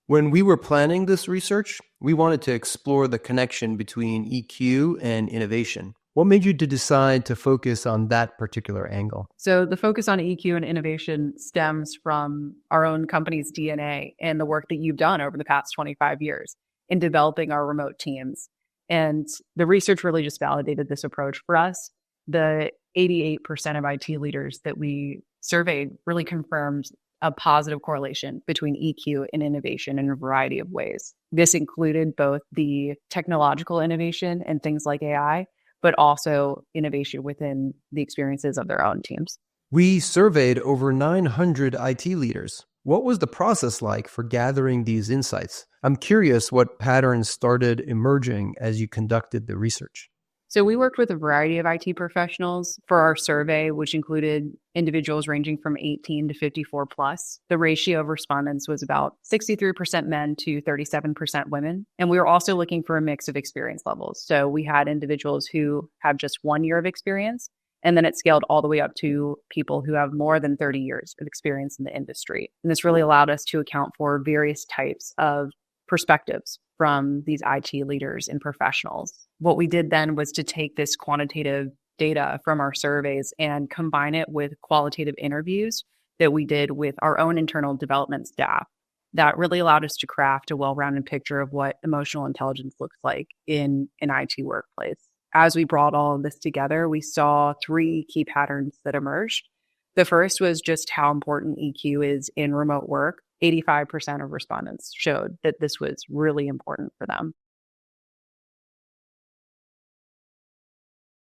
When we were planning this research, we wanted to explore the connection between EQ and innovation. What made you to decide to focus on that particular angle? So the focus on EQ and innovation stems from our own company's DNA and the work that you've done over the past 25 years in developing our remote teams. And the research really just validated this approach for us. The 88% of IT leaders that we surveyed really confirmed a positive correlation between EQ and innovation in a variety of ways. This included both the technological innovation and things like AI, but also innovation within the experiences of their own teams. We surveyed over 900 IT leaders. What was the process like for gathering these insights? I'm curious what patterns started emerging as you conducted the research. So we worked with a variety of IT professionals for our survey, which included individuals ranging from 18 to 54 plus. The ratio of respondents was about 63% men to 37% women. And we were also looking for a mix of experience levels. So we had individuals who have just 1 year of experience, and then it scaled all the way up to people who have more than 30 years of experience in the industry. And this really allowed us to account for various types of perspectives from these IT leaders and professionals. What we did then was to take this quantitative data from our surveys and combine it with qualitative interviews that we did with our own internal development staff. That really allowed us to craft a well-rounded picture of what emotional intelligence looks like in an IT workplace. As we brought all of this together, we saw 3 key patterns that emerged. The first was just how important EQ is in remote work. 85% of respondents showed that this was really important for them.